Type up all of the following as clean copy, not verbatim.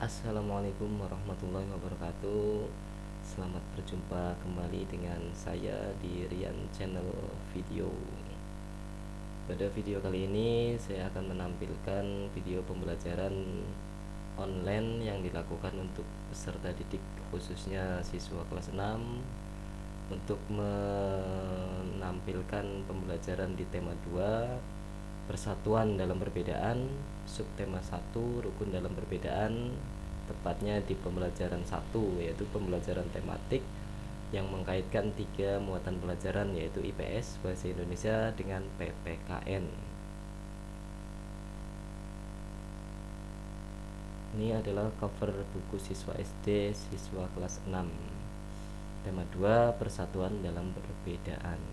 Assalamualaikum warahmatullahi wabarakatuh. Selamat berjumpa kembali dengan saya di Rian Channel Video. Pada video kali ini saya akan menampilkan video pembelajaran online yang dilakukan untuk peserta didik, khususnya siswa kelas 6, untuk menampilkan pembelajaran di tema 2, persatuan dalam perbedaan, subtema 1, rukun dalam perbedaan, tepatnya di pembelajaran 1, yaitu pembelajaran tematik yang mengkaitkan 3 muatan pelajaran, yaitu IPS, Bahasa Indonesia, dengan PPKN. Ini adalah cover buku siswa SD siswa kelas 6. Tema 2, persatuan dalam perbedaan.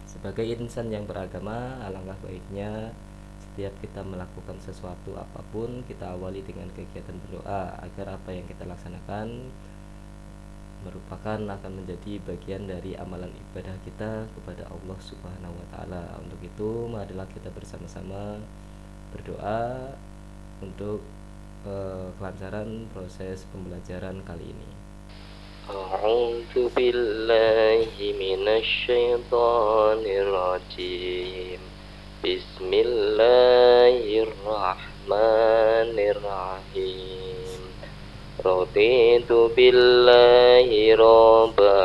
Sebagai insan yang beragama, alangkah baiknya setiap kita melakukan sesuatu apapun, kita awali dengan kegiatan berdoa agar apa yang kita laksanakan merupakan akan menjadi bagian dari amalan ibadah kita kepada Allah Subhanahu wa taala. Untuk itu, marilah kita bersama-sama berdoa untuk kelancaran proses pembelajaran kali ini. A'udzu billahi minasyaitonir rajim. Bismillahirrahmanirrahim. Raditu billahi robba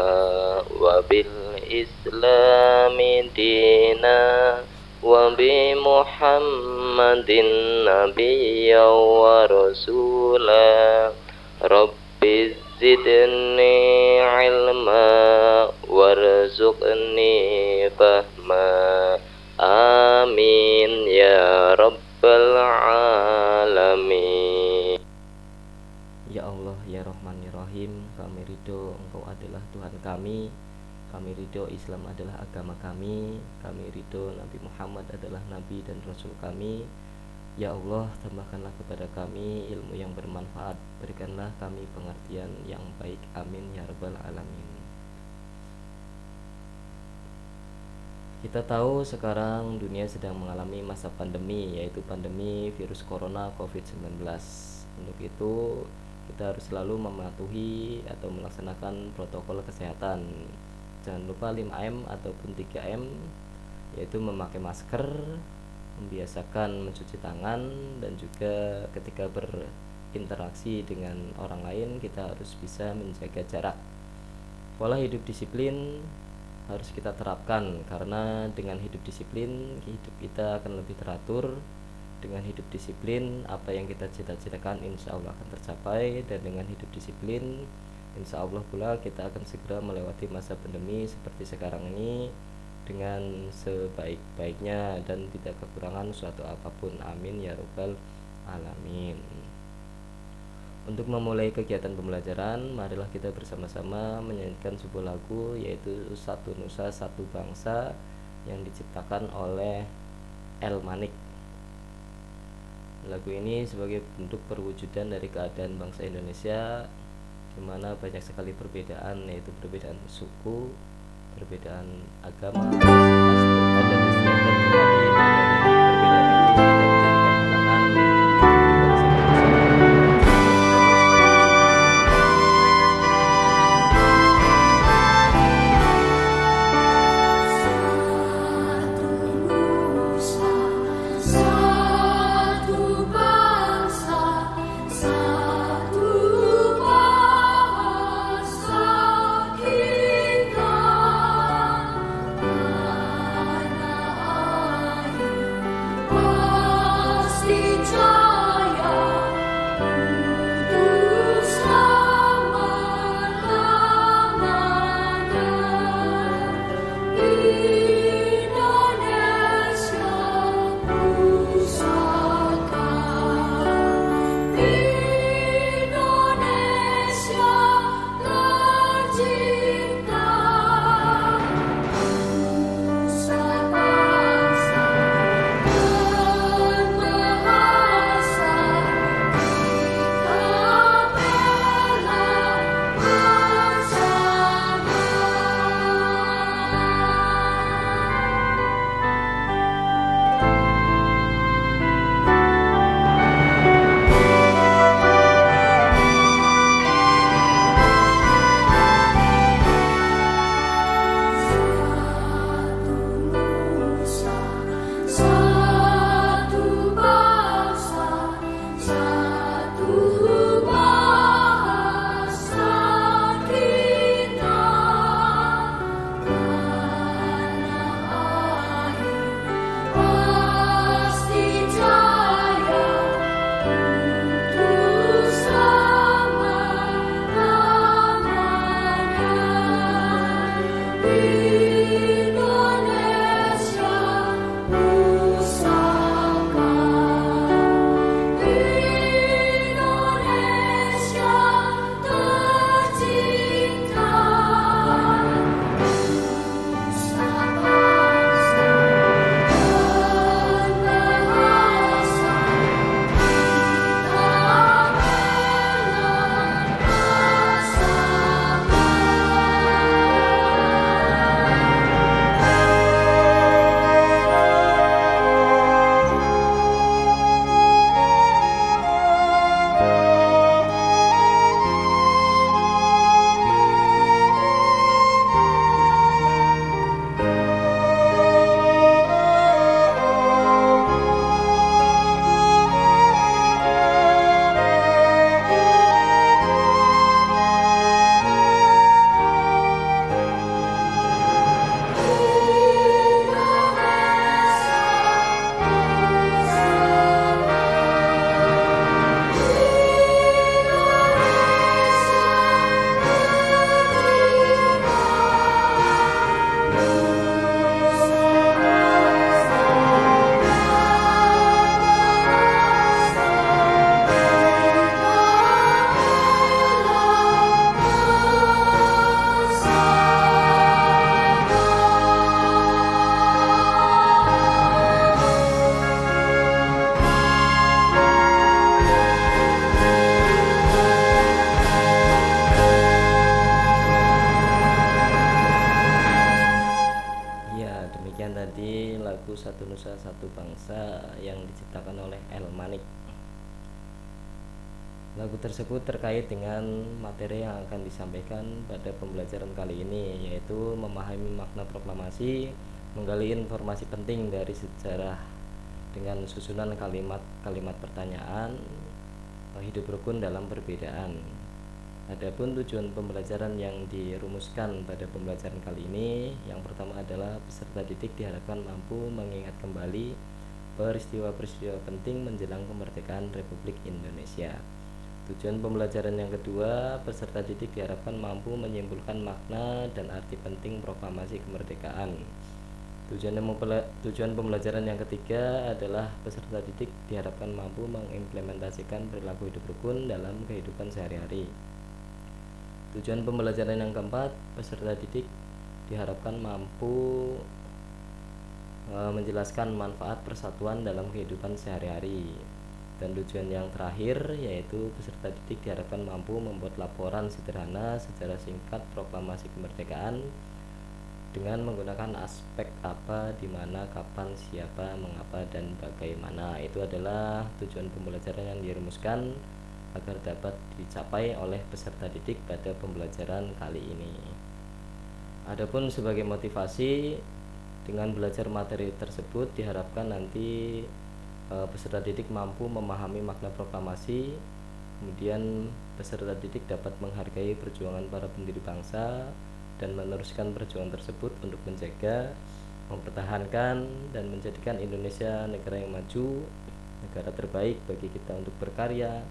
wa bil islami dina wa bi Muhammadin nabiyya wa rasula. Rabbi zidni ilma warzuqni fahma. Amin ya rabbal alamin. Ya Allah, ya Rahman ya Rahim, kami ridho Engkau adalah Tuhan kami ridho Islam adalah agama kami ridho Nabi Muhammad adalah Nabi dan Rasul kami. Ya Allah, tambahkanlah kepada kami ilmu yang bermanfaat, berikanlah kami pengertian yang baik. Amin ya rabbal alamin. Kita tahu sekarang dunia sedang mengalami masa pandemi, yaitu pandemi virus corona COVID-19. Untuk itu kita harus selalu mematuhi atau melaksanakan protokol kesehatan. Jangan lupa 5M ataupun 3M, yaitu memakai masker, membiasakan mencuci tangan, dan juga ketika berinteraksi dengan orang lain kita harus bisa menjaga jarak. Pola hidup disiplin harus kita terapkan, karena dengan hidup disiplin hidup kita akan lebih teratur. Dengan hidup disiplin apa yang kita cita-citakan insya Allah akan tercapai, dan dengan hidup disiplin insya Allah pula kita akan segera melewati masa pandemi seperti sekarang ini dengan sebaik-baiknya dan tidak kekurangan suatu apapun. Amin ya rabbal alamin. Untuk memulai kegiatan pembelajaran, marilah kita bersama-sama menyanyikan sebuah lagu, yaitu Satu Nusa Satu Bangsa, yang diciptakan oleh El Manik. Lagu ini sebagai bentuk perwujudan dari keadaan bangsa Indonesia, di mana banyak sekali perbedaan, yaitu perbedaan suku, perbedaan agama, adat istiadat, tetapi perbedaan itu tidak menjadikan halangan di bangsa Indonesia. Satu Bangsa yang diciptakan oleh El Manik. Lagu tersebut terkait dengan materi yang akan disampaikan pada pembelajaran kali ini, yaitu memahami makna proklamasi, menggali informasi penting dari sejarah dengan susunan kalimat-kalimat pertanyaan, hidup rukun dalam perbedaan. Adapun tujuan pembelajaran yang dirumuskan pada pembelajaran kali ini, yang pertama adalah peserta didik diharapkan mampu mengingat kembali peristiwa-peristiwa penting menjelang kemerdekaan Republik Indonesia. Tujuan pembelajaran yang kedua, peserta didik diharapkan mampu menyimpulkan makna dan arti penting proklamasi kemerdekaan. Tujuan pembelajaran yang ketiga adalah peserta didik diharapkan mampu mengimplementasikan perilaku hidup rukun dalam kehidupan sehari-hari. Tujuan pembelajaran yang keempat, peserta didik diharapkan mampu menjelaskan manfaat persatuan dalam kehidupan sehari-hari. Dan tujuan yang terakhir, yaitu peserta didik diharapkan mampu membuat laporan sederhana secara singkat proklamasi kemerdekaan dengan menggunakan aspek apa, di mana, kapan, siapa, mengapa, dan bagaimana. Itu adalah tujuan pembelajaran yang dirumuskan agar dapat dicapai oleh peserta didik pada pembelajaran kali ini. Adapun sebagai motivasi, dengan belajar materi tersebut diharapkan nanti peserta didik mampu memahami makna proklamasi, kemudian peserta didik dapat menghargai perjuangan para pendiri bangsa dan meneruskan perjuangan tersebut untuk menjaga, mempertahankan, dan menjadikan Indonesia negara yang maju, negara terbaik bagi kita untuk berkarya,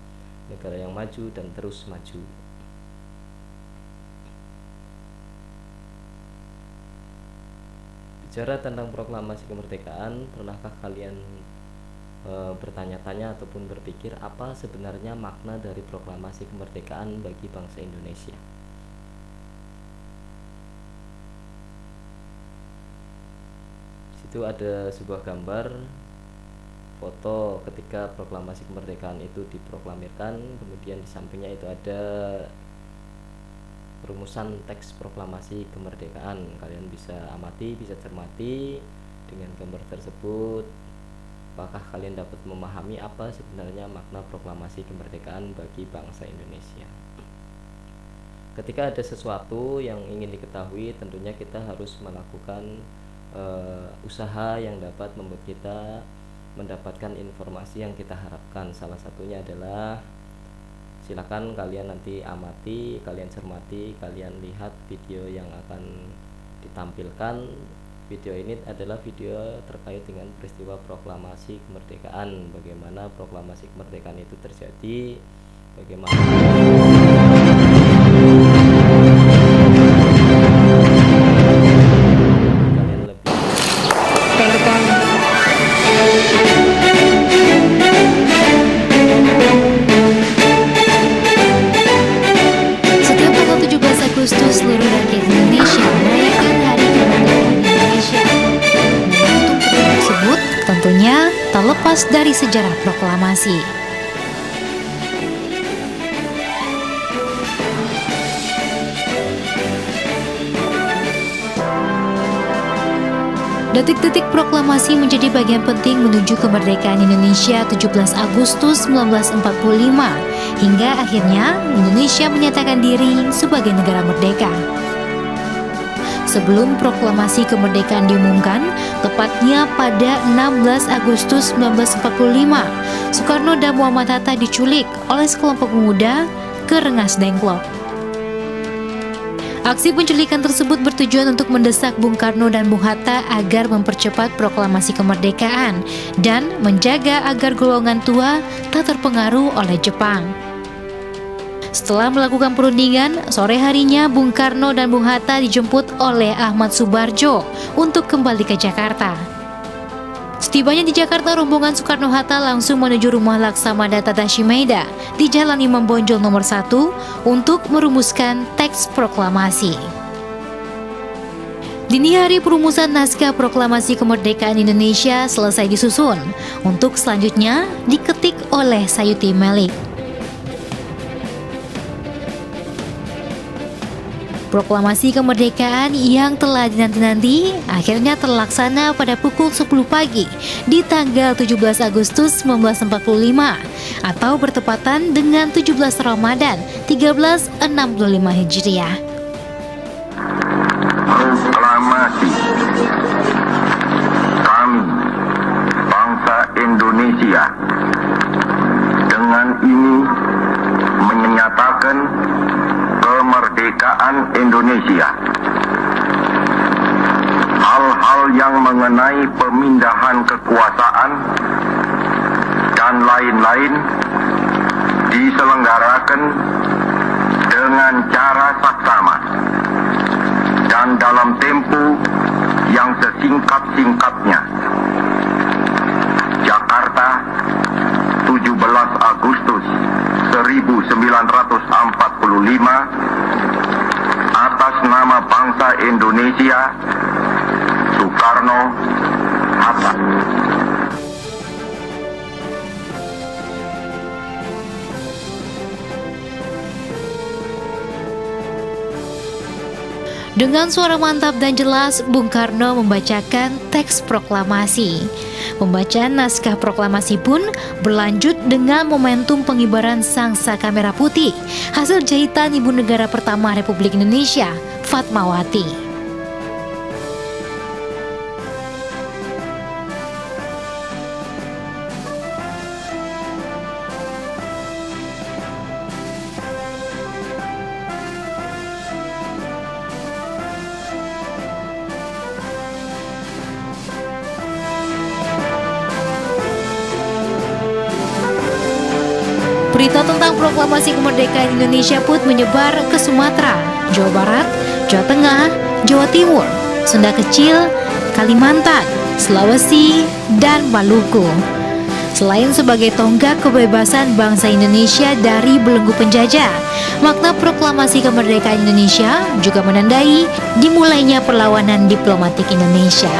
negara yang maju dan terus maju. Bicara tentang proklamasi kemerdekaan, pernahkah kalian bertanya-tanya ataupun berpikir apa sebenarnya makna dari proklamasi kemerdekaan bagi bangsa Indonesia? Situ ada sebuah gambar foto ketika proklamasi kemerdekaan itu diproklamirkan, kemudian di sampingnya itu ada rumusan teks proklamasi kemerdekaan. Kalian bisa amati, bisa cermati dengan gambar tersebut. Apakah kalian dapat memahami apa sebenarnya makna proklamasi kemerdekaan bagi bangsa Indonesia? Ketika ada sesuatu yang ingin diketahui, tentunya kita harus melakukan usaha yang dapat membuat kita mendapatkan informasi yang kita harapkan. Salah satunya adalah, silakan kalian nanti amati, kalian cermati, kalian lihat video yang akan ditampilkan. Video ini adalah video terkait dengan peristiwa proklamasi kemerdekaan, bagaimana proklamasi kemerdekaan itu terjadi, bagaimana kalian lebih Setiap tanggal 17 Agustus seluruh rakyat Indonesia merayakan Hari Kemerdekaan Indonesia. Momentum tersebut tentunya tak lepas dari sejarah proklamasi. Detik-detik proklamasi menjadi bagian penting menuju kemerdekaan Indonesia 17 Agustus 1945 hingga akhirnya Indonesia menyatakan diri sebagai negara merdeka. Sebelum proklamasi kemerdekaan diumumkan, tepatnya pada 16 Agustus 1945, Soekarno dan Muhammad Hatta diculik oleh sekelompok pemuda ke Rengas Dengklok. Aksi penculikan tersebut bertujuan untuk mendesak Bung Karno dan Bung Hatta agar mempercepat proklamasi kemerdekaan dan menjaga agar golongan tua tak terpengaruh oleh Jepang. Setelah melakukan perundingan, sore harinya Bung Karno dan Bung Hatta dijemput oleh Ahmad Subarjo untuk kembali ke Jakarta. Setibanya di Jakarta, rombongan Soekarno-Hatta langsung menuju rumah Laksamana Tadashi Maeda di Jalan Imam Bonjol nomor 1 untuk merumuskan teks proklamasi. Dini hari perumusan naskah proklamasi kemerdekaan Indonesia selesai disusun, untuk selanjutnya diketik oleh Sayuti Melik. Proklamasi kemerdekaan yang telah dinanti-nanti akhirnya terlaksana pada pukul 10 pagi di tanggal 17 Agustus 1945 atau bertepatan dengan 17 Ramadan 1365 Hijriah. Proklamasi kami, bangsa Indonesia, dengan ini menyatakan kemerdekaan Indonesia. Hal-hal yang mengenai pemindahan kekuasaan dan lain-lain diselenggarakan dengan cara saksama dan dalam tempo yang sesingkat-singkatnya. Jakarta, 17 Agustus 1945, atas nama bangsa Indonesia, Soekarno-Hatta. Dengan suara mantap dan jelas, Bung Karno membacakan teks proklamasi. Pembacaan naskah proklamasi pun berlanjut dengan momentum pengibaran sang saka merah putih, hasil jahitan Ibu Negara pertama Republik Indonesia, Fatmawati. Berita tentang proklamasi kemerdekaan Indonesia pun menyebar ke Sumatera, Jawa Barat, Jawa Tengah, Jawa Timur, Sunda Kecil, Kalimantan, Sulawesi, dan Maluku. Selain sebagai tonggak kebebasan bangsa Indonesia dari belenggu penjajah, makna proklamasi kemerdekaan Indonesia juga menandai dimulainya perlawanan diplomatik Indonesia.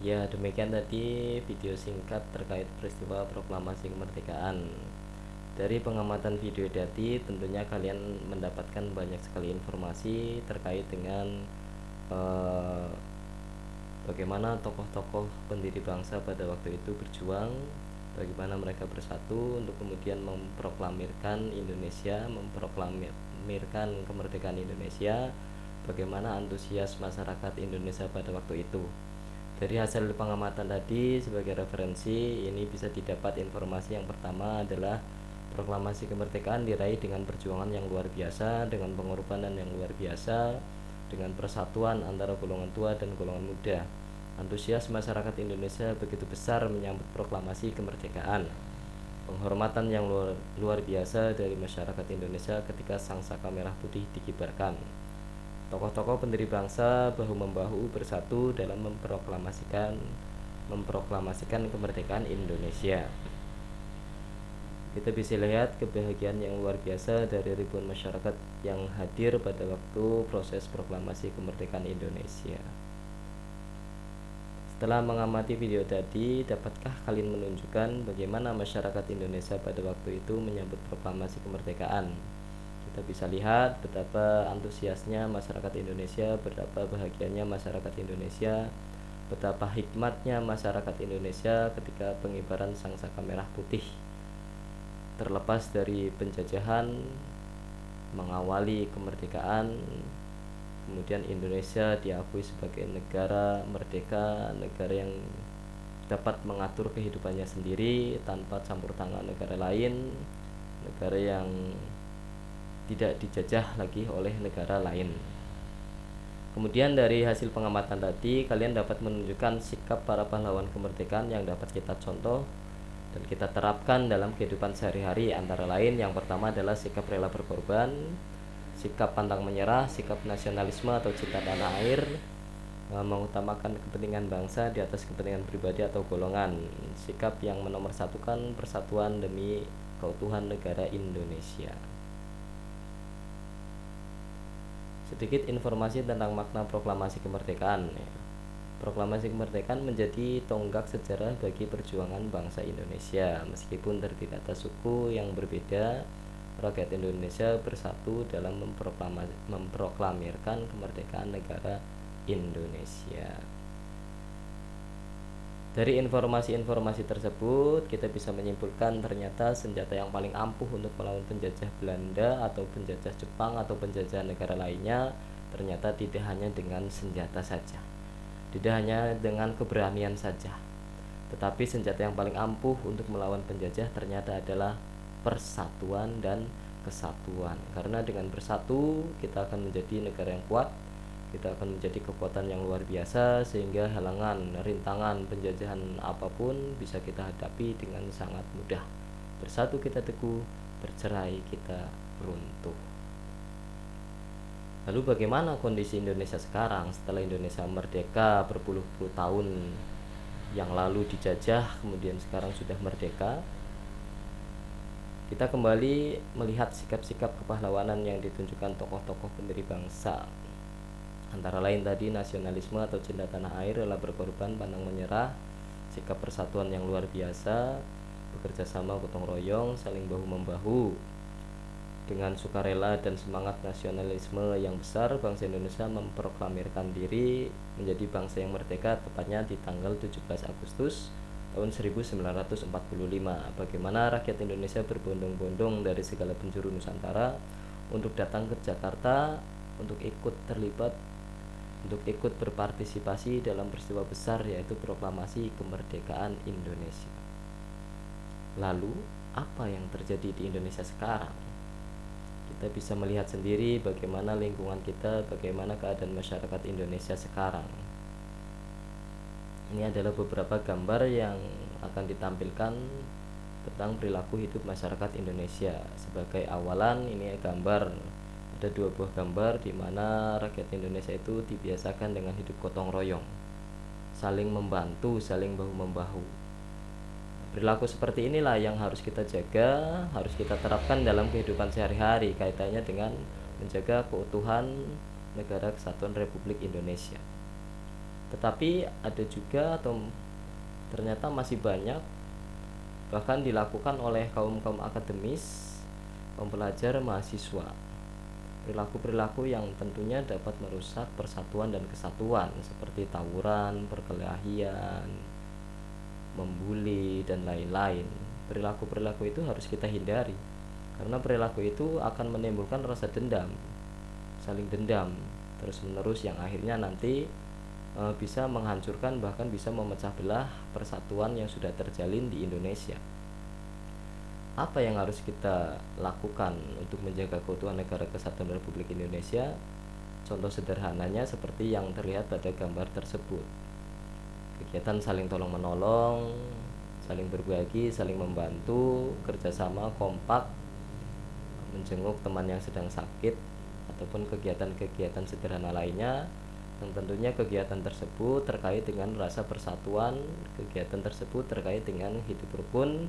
Ya, demikian tadi video singkat terkait peristiwa proklamasi kemerdekaan. Dari pengamatan video tadi, tentunya kalian mendapatkan banyak sekali informasi terkait dengan bagaimana tokoh-tokoh pendiri bangsa pada waktu itu berjuang, bagaimana mereka bersatu untuk kemudian memproklamirkan Indonesia, memproklamirkan kemerdekaan Indonesia, bagaimana antusias masyarakat Indonesia pada waktu itu. Dari hasil pengamatan tadi sebagai referensi, ini bisa didapat informasi yang pertama adalah proklamasi kemerdekaan diraih dengan perjuangan yang luar biasa, dengan pengorbanan yang luar biasa, dengan persatuan antara golongan tua dan golongan muda. Antusias masyarakat Indonesia begitu besar menyambut proklamasi kemerdekaan. Penghormatan yang luar biasa dari masyarakat Indonesia ketika sang saka merah putih dikibarkan. Tokoh-tokoh pendiri bangsa bahu-membahu bersatu dalam memproklamasikan kemerdekaan Indonesia. Kita bisa lihat kebahagiaan yang luar biasa dari ribuan masyarakat yang hadir pada waktu proses proklamasi kemerdekaan Indonesia. Setelah mengamati video tadi, dapatkah kalian menunjukkan bagaimana masyarakat Indonesia pada waktu itu menyambut proklamasi kemerdekaan? Kita bisa lihat betapa antusiasnya masyarakat Indonesia, betapa bahagianya masyarakat Indonesia, betapa hikmatnya masyarakat Indonesia ketika pengibaran sang saka merah putih. Terlepas dari penjajahan, mengawali kemerdekaan, kemudian Indonesia diakui sebagai negara merdeka, negara yang dapat mengatur kehidupannya sendiri tanpa campur tangan negara lain, negara yang tidak dijajah lagi oleh negara lain. Kemudian dari hasil pengamatan tadi, kalian dapat menunjukkan sikap para pahlawan kemerdekaan yang dapat kita contoh dan kita terapkan dalam kehidupan sehari-hari. Antara lain, yang pertama adalah sikap rela berkorban, sikap pantang menyerah, sikap nasionalisme atau cinta tanah air, mengutamakan kepentingan bangsa di atas kepentingan pribadi atau golongan, sikap yang menomorsatukan persatuan demi keutuhan negara Indonesia. Sedikit informasi tentang makna proklamasi kemerdekaan. Proklamasi kemerdekaan menjadi tonggak sejarah bagi perjuangan bangsa Indonesia. Meskipun terdiri atas suku yang berbeda, rakyat Indonesia bersatu dalam memproklamirkan kemerdekaan negara Indonesia. Dari informasi-informasi tersebut, kita bisa menyimpulkan ternyata senjata yang paling ampuh untuk melawan penjajah Belanda atau penjajah Jepang atau penjajah negara lainnya ternyata tidak hanya dengan senjata saja, tidak hanya dengan keberanian saja, tetapi senjata yang paling ampuh untuk melawan penjajah ternyata adalah persatuan dan kesatuan. Karena dengan bersatu, kita akan menjadi negara yang kuat, kita akan menjadi kekuatan yang luar biasa, sehingga halangan, rintangan, penjajahan apapun bisa kita hadapi dengan sangat mudah. Bersatu kita teguh, bercerai kita runtuh. Lalu bagaimana kondisi Indonesia sekarang setelah Indonesia merdeka berpuluh-puluh tahun yang lalu dijajah, kemudian sekarang sudah merdeka? Kita kembali melihat sikap-sikap kepahlawanan yang ditunjukkan tokoh-tokoh pendiri bangsa. Antara lain tadi nasionalisme atau cinta tanah air, rela berkorban, pantang menyerah, sikap persatuan yang luar biasa, bekerja sama gotong royong, saling bahu-membahu. Dengan sukarela dan semangat nasionalisme yang besar, bangsa Indonesia memproklamirkan diri menjadi bangsa yang merdeka tepatnya di tanggal 17 Agustus tahun 1945. Bagaimana rakyat Indonesia berbondong-bondong dari segala penjuru Nusantara untuk datang ke Jakarta untuk ikut terlibat, untuk ikut berpartisipasi dalam peristiwa besar, yaitu proklamasi kemerdekaan Indonesia. Lalu, apa yang terjadi di Indonesia sekarang? Kita bisa melihat sendiri bagaimana lingkungan kita, bagaimana keadaan masyarakat Indonesia sekarang. Ini adalah beberapa gambar yang akan ditampilkan tentang perilaku hidup masyarakat Indonesia. Sebagai awalan, ini gambar, ada dua buah gambar di mana rakyat Indonesia itu dibiasakan dengan hidup gotong royong, saling membantu, saling bahu-membahu. Perilaku seperti inilah yang harus kita jaga, harus kita terapkan dalam kehidupan sehari-hari, kaitannya dengan menjaga keutuhan negara kesatuan Republik Indonesia. Tetapi ada juga atau ternyata masih banyak bahkan dilakukan oleh kaum-kaum akademis, kaum pelajar, mahasiswa, perilaku-perilaku yang tentunya dapat merusak persatuan dan kesatuan seperti tawuran, perkelahian, membuli, dan lain-lain. Perilaku-perilaku itu harus kita hindari karena perilaku itu akan menimbulkan rasa dendam, saling dendam terus-menerus yang akhirnya nanti bisa menghancurkan, bahkan bisa memecah belah persatuan yang sudah terjalin di Indonesia. Apa yang harus kita lakukan untuk menjaga keutuhan negara kesatuan Republik Indonesia? Contoh sederhananya seperti yang terlihat pada gambar tersebut. Kegiatan saling tolong menolong, saling berbagi, saling membantu, kerjasama, kompak, menjenguk teman yang sedang sakit, ataupun kegiatan-kegiatan sederhana lainnya, yang tentunya kegiatan tersebut terkait dengan rasa persatuan, kegiatan tersebut terkait dengan hidup rukun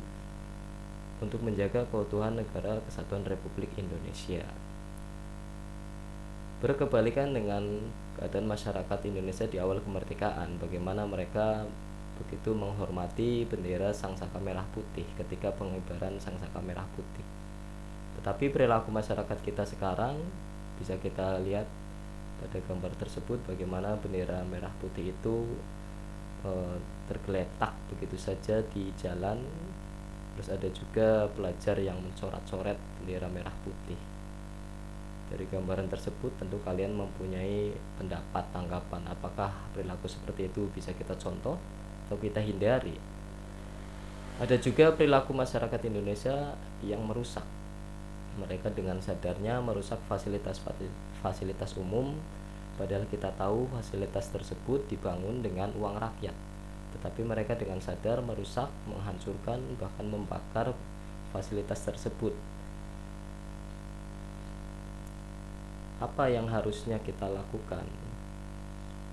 untuk menjaga keutuhan negara kesatuan Republik Indonesia. Berkebalikan dengan keadaan masyarakat Indonesia di awal kemerdekaan, bagaimana mereka begitu menghormati bendera Sangsaka Merah Putih ketika pengibaran Sangsaka Merah Putih. Tetapi perilaku masyarakat kita sekarang bisa kita lihat pada gambar tersebut, bagaimana bendera merah putih itu tergeletak begitu saja di jalan. Terus ada juga pelajar yang mencoret-coret bendera merah putih. Dari gambaran tersebut tentu kalian mempunyai pendapat, tanggapan, apakah perilaku seperti itu bisa kita contoh atau kita hindari. Ada juga perilaku masyarakat Indonesia yang merusak. Mereka dengan sadarnya merusak fasilitas umum Padahal kita tahu fasilitas tersebut dibangun dengan uang rakyat, tetapi mereka dengan sadar merusak, menghancurkan, bahkan membakar fasilitas tersebut. Apa yang harusnya kita lakukan?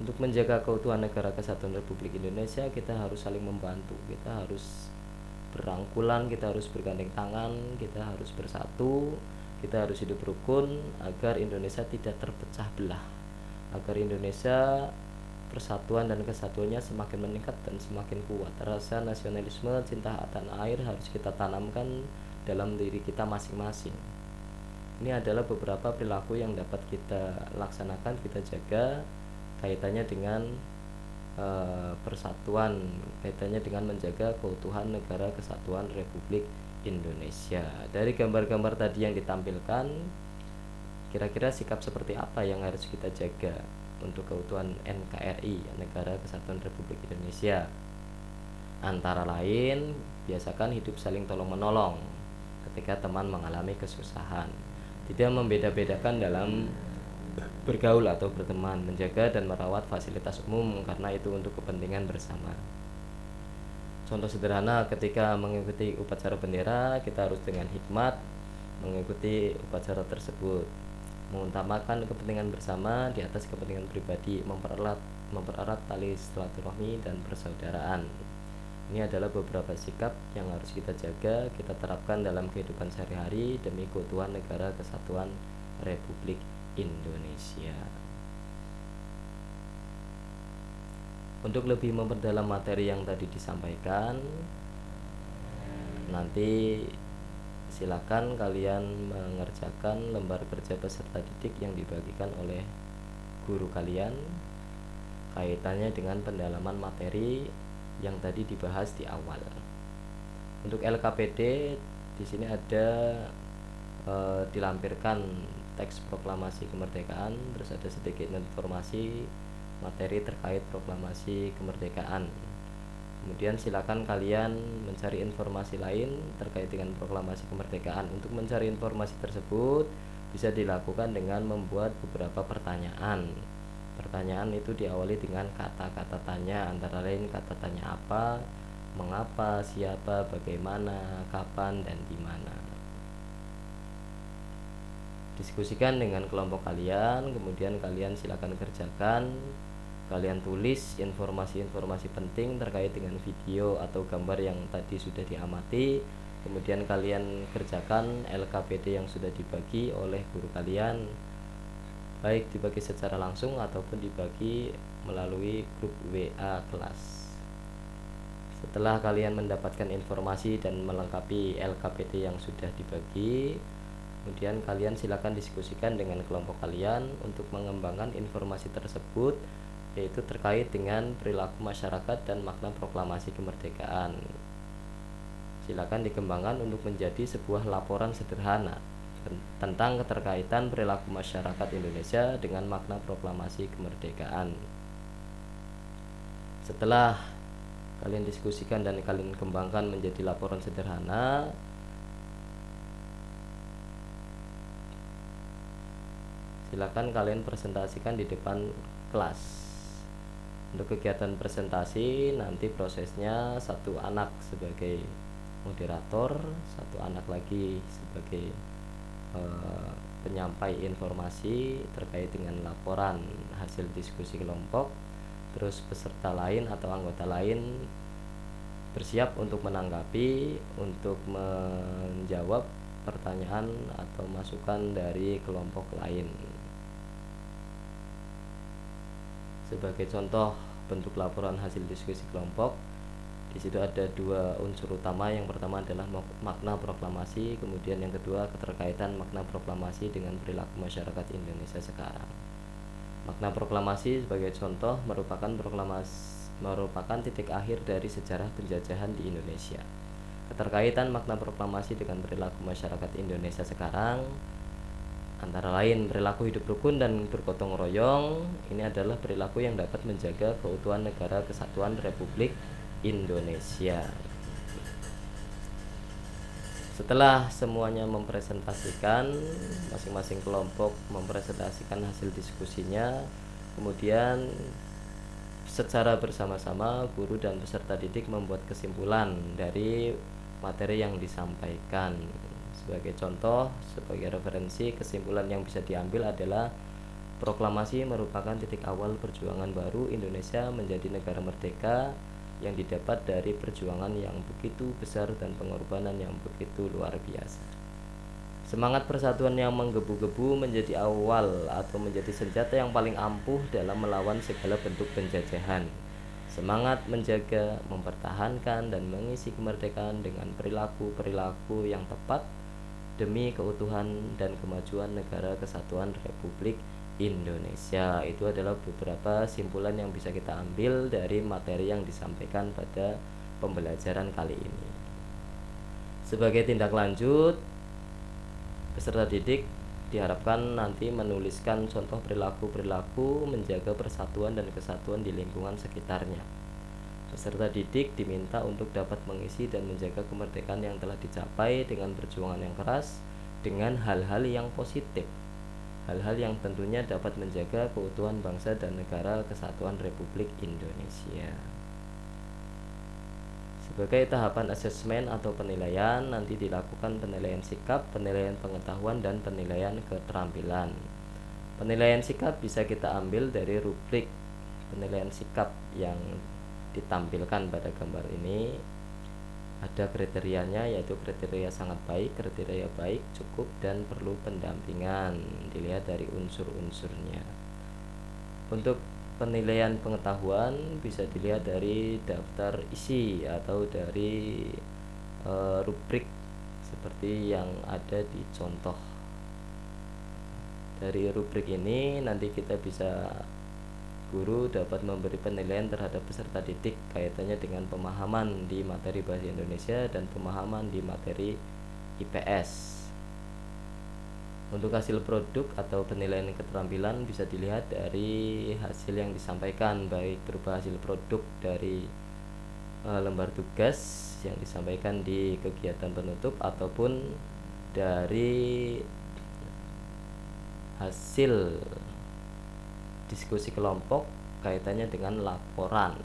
Untuk menjaga keutuhan negara kesatuan Republik Indonesia, kita harus saling membantu, kita harus berangkulan, kita harus bergandeng tangan, kita harus bersatu, kita harus hidup rukun agar Indonesia tidak terpecah belah, agar Indonesia persatuan dan kesatuannya semakin meningkat dan semakin kuat. Rasa nasionalisme, cinta tanah air harus kita tanamkan dalam diri kita masing-masing. Ini adalah beberapa perilaku yang dapat kita laksanakan, kita jaga, kaitannya dengan persatuan, kaitannya dengan menjaga keutuhan negara kesatuan Republik Indonesia. Dari gambar-gambar tadi yang ditampilkan, kira-kira sikap seperti apa yang harus kita jaga untuk keutuhan NKRI, Negara Kesatuan Republik Indonesia? Antara lain, biasakan hidup saling tolong-menolong ketika teman mengalami kesusahan, tidak membeda-bedakan dalam bergaul atau berteman, menjaga dan merawat fasilitas umum karena itu untuk kepentingan bersama. Contoh sederhana, ketika mengikuti upacara bendera, kita harus dengan hikmat mengikuti upacara tersebut, mengutamakan kepentingan bersama di atas kepentingan pribadi, mempererat tali silaturahmi dan persaudaraan. Ini adalah beberapa sikap yang harus kita jaga, kita terapkan dalam kehidupan sehari-hari demi keutuhan negara kesatuan Republik Indonesia. Untuk lebih memperdalam materi yang tadi disampaikan, nanti silakan kalian mengerjakan lembar kerja peserta didik yang dibagikan oleh guru kalian, kaitannya dengan pendalaman materi yang tadi dibahas di awal. Untuk LKPD di sini ada dilampirkan teks proklamasi kemerdekaan, terus ada sedikit informasi materi terkait proklamasi kemerdekaan. Kemudian silakan kalian mencari informasi lain terkait dengan proklamasi kemerdekaan. Untuk mencari informasi tersebut bisa dilakukan dengan membuat beberapa pertanyaan. Pertanyaan itu diawali dengan kata-kata tanya, antara lain kata tanya apa, mengapa, siapa, bagaimana, kapan, dan di mana. Diskusikan dengan kelompok kalian, kemudian kalian silakan kerjakan. Kalian tulis informasi-informasi penting terkait dengan video atau gambar yang tadi sudah diamati. Kemudian kalian kerjakan LKPD yang sudah dibagi oleh guru kalian, baik dibagi secara langsung ataupun dibagi melalui grup WA kelas. Setelah kalian mendapatkan informasi dan melengkapi LKPD yang sudah dibagi, kemudian kalian silakan diskusikan dengan kelompok kalian untuk mengembangkan informasi tersebut, yaitu terkait dengan perilaku masyarakat dan makna proklamasi kemerdekaan. Silakan dikembangkan untuk menjadi sebuah laporan sederhana tentang keterkaitan perilaku masyarakat Indonesia dengan makna proklamasi kemerdekaan. Setelah kalian diskusikan dan kalian kembangkan menjadi laporan sederhana, silakan kalian presentasikan di depan kelas. Untuk kegiatan presentasi nanti prosesnya satu anak sebagai moderator, satu anak lagi sebagai penyampai informasi terkait dengan laporan hasil diskusi kelompok. Terus peserta lain atau anggota lain bersiap untuk menanggapi, untuk menjawab pertanyaan atau masukan dari kelompok lain. Sebagai contoh bentuk laporan hasil diskusi kelompok, di situ ada dua unsur utama. Yang pertama adalah makna proklamasi, kemudian yang kedua keterkaitan makna proklamasi dengan perilaku masyarakat Indonesia sekarang. Makna proklamasi sebagai contoh merupakan titik akhir dari sejarah penjajahan di Indonesia. Keterkaitan makna proklamasi dengan perilaku masyarakat Indonesia sekarang antara lain perilaku hidup rukun dan bergotong royong. Ini adalah perilaku yang dapat menjaga keutuhan negara kesatuan Republik Indonesia. Setelah semuanya mempresentasikan, masing-masing kelompok mempresentasikan hasil diskusinya, Kemudian secara bersama-sama guru dan peserta didik membuat kesimpulan dari materi yang disampaikan. Sebagai contoh, sebagai referensi, kesimpulan yang bisa diambil adalah proklamasi merupakan titik awal perjuangan baru Indonesia menjadi negara merdeka yang didapat dari perjuangan yang begitu besar dan pengorbanan yang begitu luar biasa. Semangat persatuan yang menggebu-gebu menjadi awal atau menjadi senjata yang paling ampuh dalam melawan segala bentuk penjajahan. Semangat menjaga, mempertahankan, dan mengisi kemerdekaan dengan perilaku-perilaku yang tepat demi keutuhan dan kemajuan Negara Kesatuan Republik Indonesia. Itu adalah beberapa simpulan yang bisa kita ambil dari materi yang disampaikan pada pembelajaran kali ini. Sebagai tindak lanjut, peserta didik diharapkan nanti menuliskan contoh perilaku-perilaku menjaga persatuan dan kesatuan di lingkungan sekitarnya. Peserta didik diminta untuk dapat mengisi dan menjaga kemerdekaan yang telah dicapai dengan perjuangan yang keras dengan hal-hal yang positif. Hal-hal yang tentunya dapat menjaga keutuhan bangsa dan negara kesatuan Republik Indonesia. Sebagai tahapan asesmen atau penilaian, nanti dilakukan penilaian sikap, penilaian pengetahuan, dan penilaian keterampilan. Penilaian sikap bisa kita ambil dari rubrik penilaian sikap yang ditampilkan pada gambar ini. Ada kriterianya, yaitu kriteria sangat baik, kriteria baik, cukup, dan perlu pendampingan. Dilihat dari unsur-unsurnya. Untuk penilaian pengetahuan bisa dilihat dari daftar isi atau dari rubrik seperti yang ada di contoh. Dari rubrik ini nanti kita bisa, guru dapat memberi penilaian terhadap peserta didik kaitannya dengan pemahaman di materi bahasa Indonesia dan pemahaman di materi IPS. Untuk hasil produk atau penilaian keterampilan bisa dilihat dari hasil yang disampaikan, baik berupa hasil produk dari lembar tugas yang disampaikan di kegiatan penutup ataupun dari hasil diskusi kelompok kaitannya dengan laporan,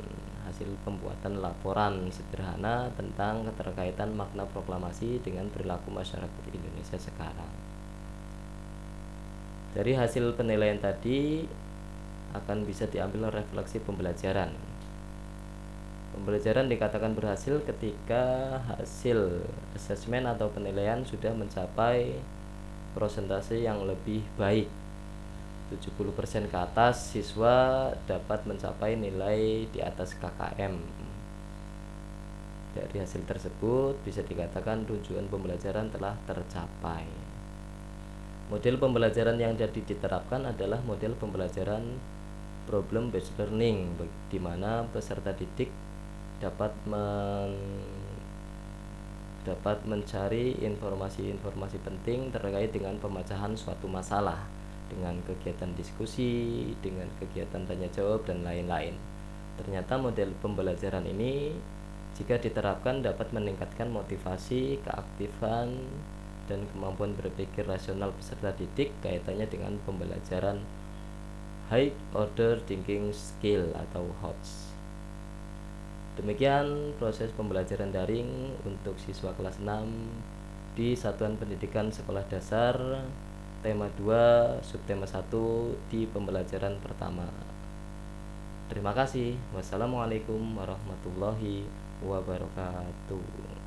hasil pembuatan laporan sederhana tentang keterkaitan makna proklamasi dengan perilaku masyarakat Indonesia sekarang. Dari hasil penilaian tadi akan bisa diambil refleksi pembelajaran. Pembelajaran dikatakan berhasil ketika hasil asesmen atau penilaian sudah mencapai persentase yang lebih baik. 70% ke atas siswa dapat mencapai nilai di atas KKM. Dari hasil tersebut bisa dikatakan tujuan pembelajaran telah tercapai. Model pembelajaran yang jadi diterapkan adalah model pembelajaran problem based learning, di mana peserta didik dapat mencari informasi-informasi penting terkait dengan pemecahan suatu masalah dengan kegiatan diskusi, dengan kegiatan tanya jawab, dan lain-lain. Ternyata model pembelajaran ini jika diterapkan dapat meningkatkan motivasi, keaktifan, dan kemampuan berpikir rasional peserta didik kaitannya dengan pembelajaran High Order Thinking Skill atau HOTS. Demikian proses pembelajaran daring untuk siswa kelas 6 di Satuan Pendidikan Sekolah Dasar tema 2 subtema 1 di pembelajaran pertama. Terima kasih. Wassalamualaikum warahmatullahi wabarakatuh.